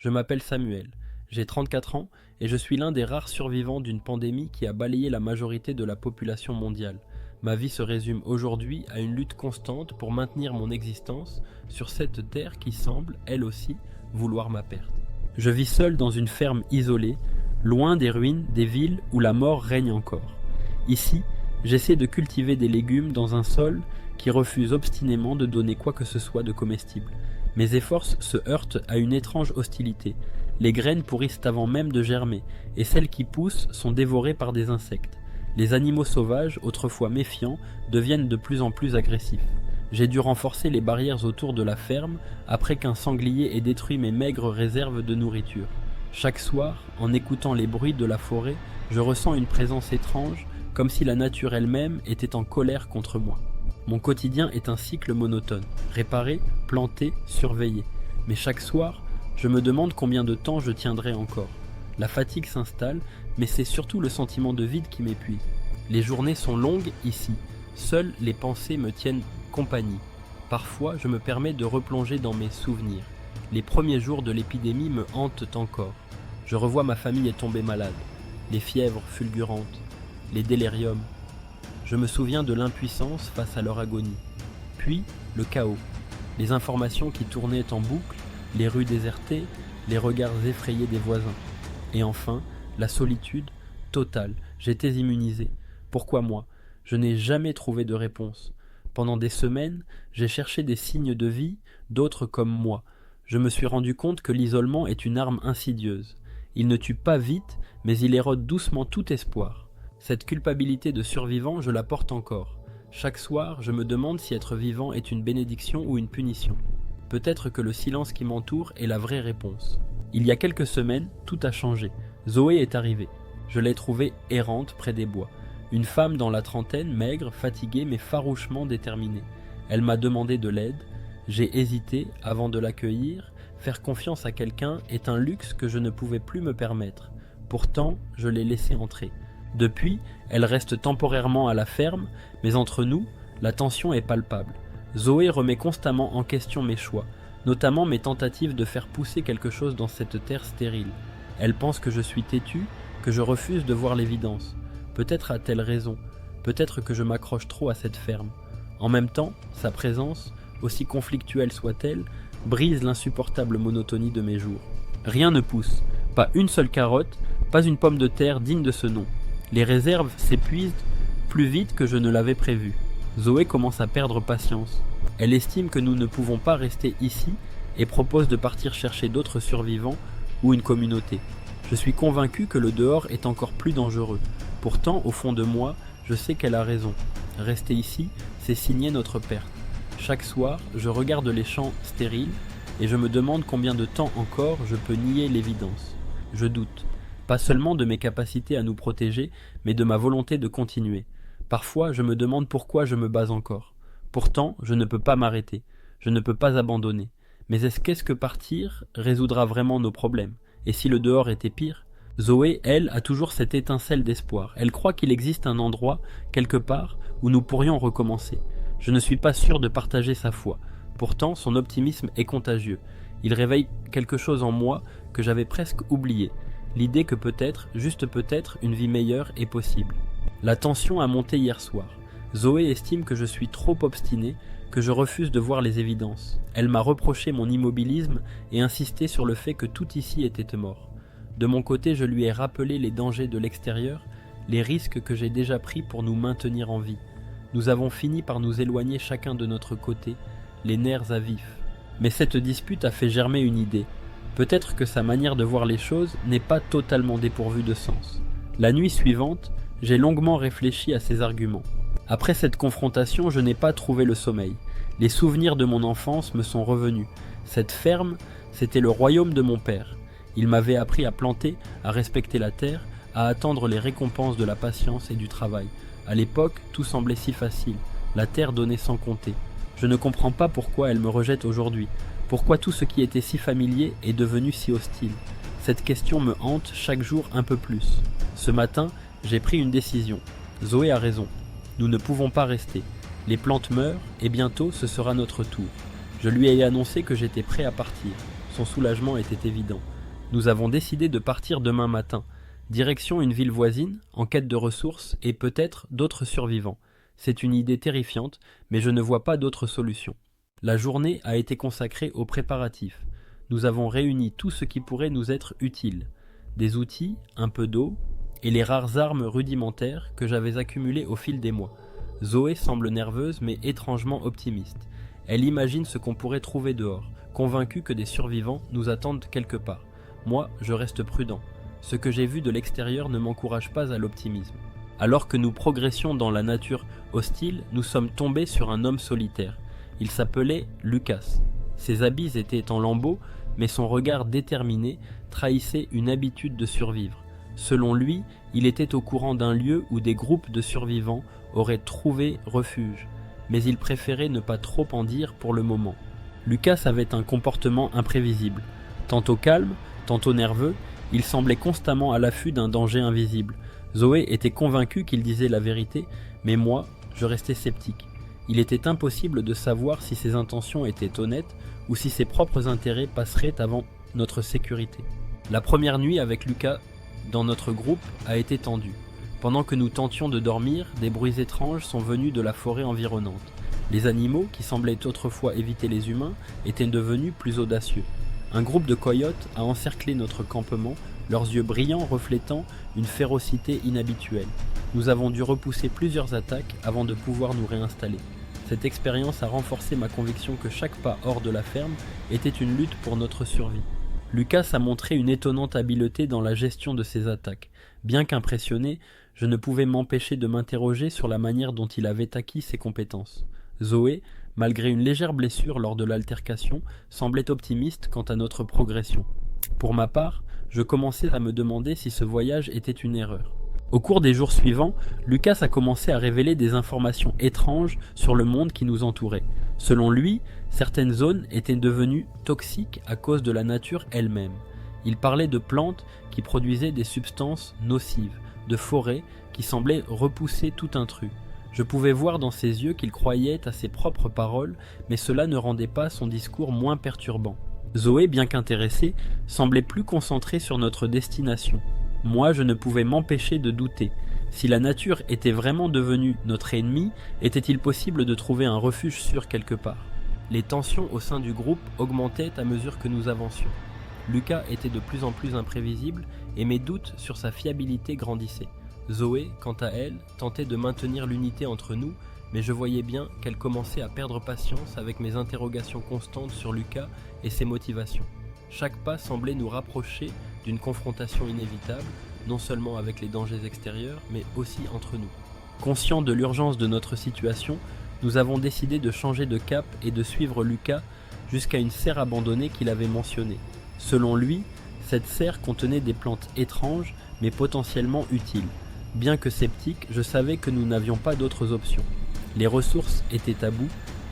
Je m'appelle Samuel, j'ai 34 ans et je suis l'un des rares survivants d'une pandémie qui a balayé la majorité de la population mondiale. Ma vie se résume aujourd'hui à une lutte constante pour maintenir mon existence sur cette terre qui semble, elle aussi, vouloir ma perte. Je vis seul dans une ferme isolée, loin des ruines des villes où la mort règne encore. Ici, j'essaie de cultiver des légumes dans un sol qui refuse obstinément de donner quoi que ce soit de comestible. Mes efforts se heurtent à une étrange hostilité. Les graines pourrissent avant même de germer, et celles qui poussent sont dévorées par des insectes. Les animaux sauvages, autrefois méfiants, deviennent de plus en plus agressifs. J'ai dû renforcer les barrières autour de la ferme après qu'un sanglier ait détruit mes maigres réserves de nourriture. Chaque soir, en écoutant les bruits de la forêt, je ressens une présence étrange, comme si la nature elle-même était en colère contre moi. Mon quotidien est un cycle monotone, réparer, planter, surveiller. Mais chaque soir, je me demande combien de temps je tiendrai encore. La fatigue s'installe, mais c'est surtout le sentiment de vide qui m'épuise. Les journées sont longues ici, seules les pensées me tiennent compagnie. Parfois, je me permets de replonger dans mes souvenirs. Les premiers jours de l'épidémie me hantent encore. Je revois ma famille tomber malade, les fièvres fulgurantes, les déliriums. Je me souviens de l'impuissance face à leur agonie. Puis, le chaos. Les informations qui tournaient en boucle, les rues désertées, les regards effrayés des voisins. Et enfin, la solitude totale. J'étais immunisé. Pourquoi moi? Je n'ai jamais trouvé de réponse. Pendant des semaines, j'ai cherché des signes de vie, d'autres comme moi. Je me suis rendu compte que l'isolement est une arme insidieuse. Il ne tue pas vite, mais il érode doucement tout espoir. Cette culpabilité de survivant, je la porte encore. Chaque soir, je me demande si être vivant est une bénédiction ou une punition. Peut-être que le silence qui m'entoure est la vraie réponse. Il y a quelques semaines, tout a changé. Zoé est arrivée. Je l'ai trouvée errante près des bois. Une femme dans la trentaine, maigre, fatiguée mais farouchement déterminée. Elle m'a demandé de l'aide. J'ai hésité avant de l'accueillir. Faire confiance à quelqu'un est un luxe que je ne pouvais plus me permettre. Pourtant, je l'ai laissée entrer. Depuis, elle reste temporairement à la ferme, mais entre nous, la tension est palpable. Zoé remet constamment en question mes choix, notamment mes tentatives de faire pousser quelque chose dans cette terre stérile. Elle pense que je suis têtu, que je refuse de voir l'évidence. Peut-être a-t-elle raison, peut-être que je m'accroche trop à cette ferme. En même temps, sa présence, aussi conflictuelle soit-elle, brise l'insupportable monotonie de mes jours. Rien ne pousse, pas une seule carotte, pas une pomme de terre digne de ce nom. Les réserves s'épuisent plus vite que je ne l'avais prévu. Zoé commence à perdre patience. Elle estime que nous ne pouvons pas rester ici et propose de partir chercher d'autres survivants ou une communauté. Je suis convaincu que le dehors est encore plus dangereux. Pourtant, au fond de moi, je sais qu'elle a raison. Rester ici, c'est signer notre perte. Chaque soir, je regarde les champs stériles et je me demande combien de temps encore je peux nier l'évidence. Je doute. Pas seulement de mes capacités à nous protéger, mais de ma volonté de continuer. Parfois, je me demande pourquoi je me bats encore. Pourtant, je ne peux pas m'arrêter. Je ne peux pas abandonner. Mais qu'est-ce que partir résoudra vraiment nos problèmes? Et si le dehors était pire? Zoé, elle, a toujours cette étincelle d'espoir. Elle croit qu'il existe un endroit, quelque part, où nous pourrions recommencer. Je ne suis pas sûr de partager sa foi. Pourtant, son optimisme est contagieux. Il réveille quelque chose en moi que j'avais presque oublié. L'idée que peut-être, juste peut-être, une vie meilleure est possible. La tension a monté hier soir. Zoé estime que je suis trop obstiné, que je refuse de voir les évidences. Elle m'a reproché mon immobilisme et insisté sur le fait que tout ici était mort. De mon côté, je lui ai rappelé les dangers de l'extérieur, les risques que j'ai déjà pris pour nous maintenir en vie. Nous avons fini par nous éloigner chacun de notre côté, les nerfs à vif. Mais cette dispute a fait germer une idée. Peut-être que sa manière de voir les choses n'est pas totalement dépourvue de sens. La nuit suivante, j'ai longuement réfléchi à ses arguments. Après cette confrontation, je n'ai pas trouvé le sommeil. Les souvenirs de mon enfance me sont revenus. Cette ferme, c'était le royaume de mon père. Il m'avait appris à planter, à respecter la terre, à attendre les récompenses de la patience et du travail. À l'époque, tout semblait si facile. La terre donnait sans compter. Je ne comprends pas pourquoi elle me rejette aujourd'hui. Pourquoi tout ce qui était si familier est devenu si hostile? Cette question me hante chaque jour un peu plus. Ce matin, j'ai pris une décision. Zoé a raison. Nous ne pouvons pas rester. Les plantes meurent et bientôt ce sera notre tour. Je lui ai annoncé que j'étais prêt à partir. Son soulagement était évident. Nous avons décidé de partir demain matin. Direction une ville voisine, en quête de ressources et peut-être d'autres survivants. C'est une idée terrifiante, mais je ne vois pas d'autre solution. La journée a été consacrée aux préparatifs. Nous avons réuni tout ce qui pourrait nous être utile. Des outils, un peu d'eau et les rares armes rudimentaires que j'avais accumulées au fil des mois. Zoé semble nerveuse mais étrangement optimiste. Elle imagine ce qu'on pourrait trouver dehors, convaincue que des survivants nous attendent quelque part. Moi, je reste prudent. Ce que j'ai vu de l'extérieur ne m'encourage pas à l'optimisme. Alors que nous progressions dans la nature hostile, nous sommes tombés sur un homme solitaire. Il s'appelait Lucas. Ses habits étaient en lambeaux, mais son regard déterminé trahissait une habitude de survivre. Selon lui, il était au courant d'un lieu où des groupes de survivants auraient trouvé refuge, mais il préférait ne pas trop en dire pour le moment. Lucas avait un comportement imprévisible. Tantôt calme, tantôt nerveux, il semblait constamment à l'affût d'un danger invisible. Zoé était convaincue qu'il disait la vérité, mais moi, je restais sceptique. Il était impossible de savoir si ses intentions étaient honnêtes ou si ses propres intérêts passeraient avant notre sécurité. La première nuit avec Lucas dans notre groupe a été tendue. Pendant que nous tentions de dormir, des bruits étranges sont venus de la forêt environnante. Les animaux, qui semblaient autrefois éviter les humains, étaient devenus plus audacieux. Un groupe de coyotes a encerclé notre campement, leurs yeux brillants reflétant une férocité inhabituelle. Nous avons dû repousser plusieurs attaques avant de pouvoir nous réinstaller. Cette expérience a renforcé ma conviction que chaque pas hors de la ferme était une lutte pour notre survie. Lucas a montré une étonnante habileté dans la gestion de ses attaques. Bien qu'impressionné, je ne pouvais m'empêcher de m'interroger sur la manière dont il avait acquis ses compétences. Zoé, malgré une légère blessure lors de l'altercation, semblait optimiste quant à notre progression. Pour ma part, je commençais à me demander si ce voyage était une erreur. Au cours des jours suivants, Lucas a commencé à révéler des informations étranges sur le monde qui nous entourait. Selon lui, certaines zones étaient devenues toxiques à cause de la nature elle-même. Il parlait de plantes qui produisaient des substances nocives, de forêts qui semblaient repousser tout intrus. Je pouvais voir dans ses yeux qu'il croyait à ses propres paroles, mais cela ne rendait pas son discours moins perturbant. Zoé, bien qu'intéressée, semblait plus concentrée sur notre destination. Moi, je ne pouvais m'empêcher de douter. Si la nature était vraiment devenue notre ennemi, était-il possible de trouver un refuge sûr quelque part? Les tensions au sein du groupe augmentaient à mesure que nous avancions. Lucas était de plus en plus imprévisible et mes doutes sur sa fiabilité grandissaient. Zoé, quant à elle, tentait de maintenir l'unité entre nous, mais je voyais bien qu'elle commençait à perdre patience avec mes interrogations constantes sur Lucas et ses motivations. Chaque pas semblait nous rapprocher d'une confrontation inévitable, non seulement avec les dangers extérieurs, mais aussi entre nous. Conscients de l'urgence de notre situation, nous avons décidé de changer de cap et de suivre Lucas jusqu'à une serre abandonnée qu'il avait mentionnée. Selon lui, cette serre contenait des plantes étranges, mais potentiellement utiles. Bien que sceptique, je savais que nous n'avions pas d'autres options. Les ressources étaient à bout,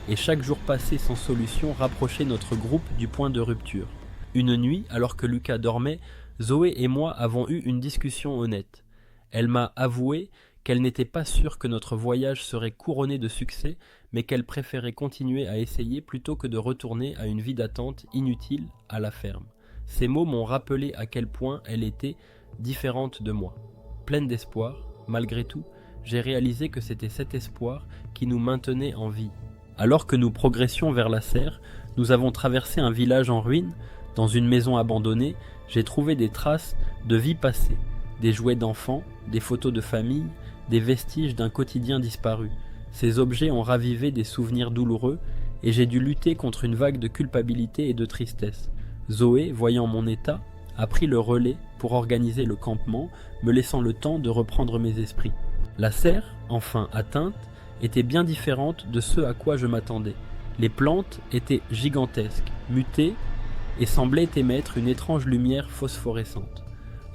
et chaque jour passé sans solution rapprochait notre groupe du point de rupture. Une nuit, alors que Lucas dormait, Zoé et moi avons eu une discussion honnête. Elle m'a avoué qu'elle n'était pas sûre que notre voyage serait couronné de succès, mais qu'elle préférait continuer à essayer plutôt que de retourner à une vie d'attente inutile à la ferme. Ces mots m'ont rappelé à quel point elle était différente de moi. Pleine d'espoir, malgré tout, j'ai réalisé que c'était cet espoir qui nous maintenait en vie. Alors que nous progressions vers la serre, nous avons traversé un village en ruine. Dans une maison abandonnée, j'ai trouvé des traces de vie passée, des jouets d'enfants, des photos de famille, des vestiges d'un quotidien disparu. Ces objets ont ravivé des souvenirs douloureux et j'ai dû lutter contre une vague de culpabilité et de tristesse. Zoé, voyant mon état, a pris le relais pour organiser le campement, me laissant le temps de reprendre mes esprits. La serre, enfin atteinte, était bien différente de ce à quoi je m'attendais. Les plantes étaient gigantesques, mutées, et semblait émettre une étrange lumière phosphorescente.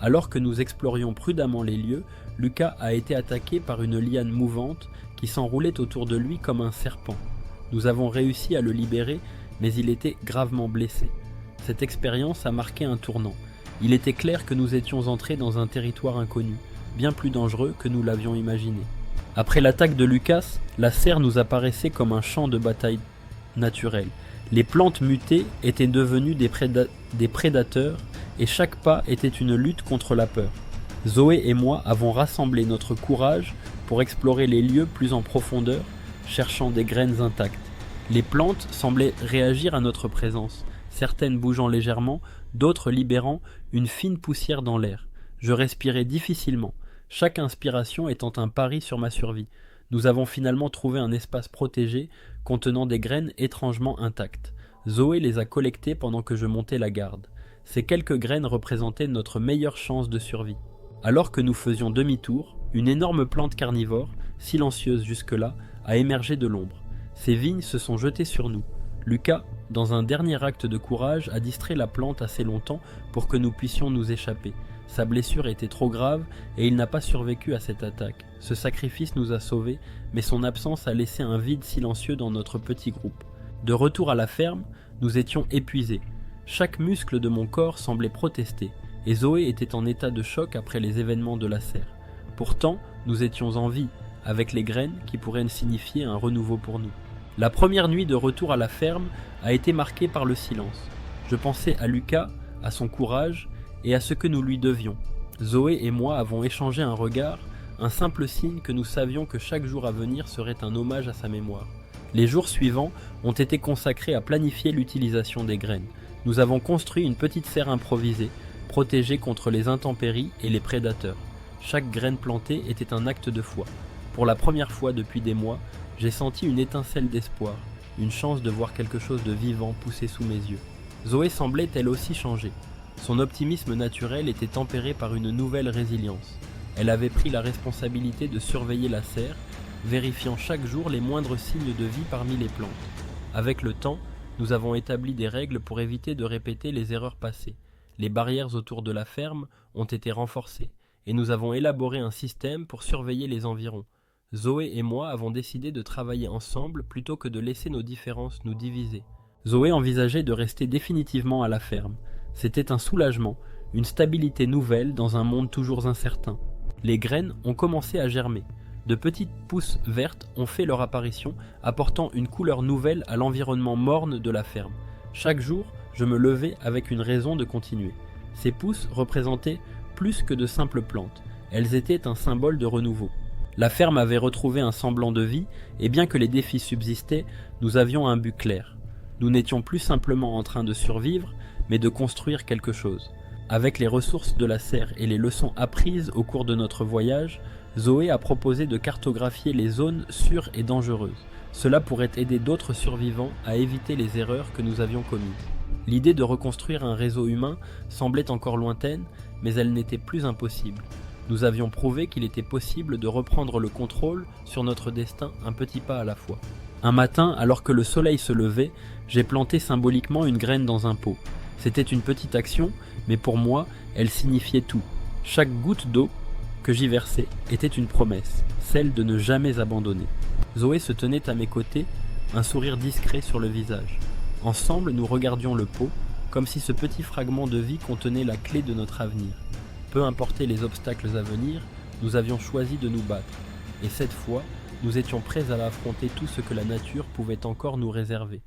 Alors que nous explorions prudemment les lieux, Lucas a été attaqué par une liane mouvante qui s'enroulait autour de lui comme un serpent. Nous avons réussi à le libérer, mais il était gravement blessé. Cette expérience a marqué un tournant. Il était clair que nous étions entrés dans un territoire inconnu, bien plus dangereux que nous l'avions imaginé. Après l'attaque de Lucas, la serre nous apparaissait comme un champ de bataille naturel. Les plantes mutées étaient devenues des prédateurs et chaque pas était une lutte contre la peur. Zoé et moi avons rassemblé notre courage pour explorer les lieux plus en profondeur, cherchant des graines intactes. Les plantes semblaient réagir à notre présence, certaines bougeant légèrement, d'autres libérant une fine poussière dans l'air. Je respirais difficilement, chaque inspiration étant un pari sur ma survie. Nous avons finalement trouvé un espace protégé contenant des graines étrangement intactes. Zoé les a collectées pendant que je montais la garde. Ces quelques graines représentaient notre meilleure chance de survie. Alors que nous faisions demi-tour, une énorme plante carnivore, silencieuse jusque-là, a émergé de l'ombre. Ses vignes se sont jetées sur nous. Lucas, dans un dernier acte de courage, a distrait la plante assez longtemps pour que nous puissions nous échapper. Sa blessure était trop grave et il n'a pas survécu à cette attaque. Ce sacrifice nous a sauvés, mais son absence a laissé un vide silencieux dans notre petit groupe. De retour à la ferme, nous étions épuisés. Chaque muscle de mon corps semblait protester, et Zoé était en état de choc après les événements de la serre. Pourtant, nous étions en vie, avec les graines qui pourraient signifier un renouveau pour nous. La première nuit de retour à la ferme a été marquée par le silence. Je pensais à Lucas, à son courage et à ce que nous lui devions. Zoé et moi avons échangé un regard, un simple signe que nous savions que chaque jour à venir serait un hommage à sa mémoire. Les jours suivants ont été consacrés à planifier l'utilisation des graines. Nous avons construit une petite serre improvisée, protégée contre les intempéries et les prédateurs. Chaque graine plantée était un acte de foi. Pour la première fois depuis des mois, j'ai senti une étincelle d'espoir, une chance de voir quelque chose de vivant pousser sous mes yeux. Zoé semblait elle aussi changer. Son optimisme naturel était tempéré par une nouvelle résilience. Elle avait pris la responsabilité de surveiller la serre, vérifiant chaque jour les moindres signes de vie parmi les plantes. Avec le temps, nous avons établi des règles pour éviter de répéter les erreurs passées. Les barrières autour de la ferme ont été renforcées, et nous avons élaboré un système pour surveiller les environs. Zoé et moi avons décidé de travailler ensemble plutôt que de laisser nos différences nous diviser. Zoé envisageait de rester définitivement à la ferme. C'était un soulagement, une stabilité nouvelle dans un monde toujours incertain. Les graines ont commencé à germer. De petites pousses vertes ont fait leur apparition, apportant une couleur nouvelle à l'environnement morne de la ferme. Chaque jour, je me levais avec une raison de continuer. Ces pousses représentaient plus que de simples plantes. Elles étaient un symbole de renouveau. La ferme avait retrouvé un semblant de vie, et bien que les défis subsistaient, nous avions un but clair. Nous n'étions plus simplement en train de survivre, mais de construire quelque chose. Avec les ressources de la serre et les leçons apprises au cours de notre voyage, Zoé a proposé de cartographier les zones sûres et dangereuses. Cela pourrait aider d'autres survivants à éviter les erreurs que nous avions commises. L'idée de reconstruire un réseau humain semblait encore lointaine, mais elle n'était plus impossible. Nous avions prouvé qu'il était possible de reprendre le contrôle sur notre destin un petit pas à la fois. Un matin, alors que le soleil se levait, j'ai planté symboliquement une graine dans un pot. C'était une petite action, mais pour moi, elle signifiait tout. Chaque goutte d'eau que j'y versais était une promesse, celle de ne jamais abandonner. Zoé se tenait à mes côtés, un sourire discret sur le visage. Ensemble, nous regardions le pot, comme si ce petit fragment de vie contenait la clé de notre avenir. Peu importaient les obstacles à venir, nous avions choisi de nous battre. Et cette fois, nous étions prêts à affronter tout ce que la nature pouvait encore nous réserver.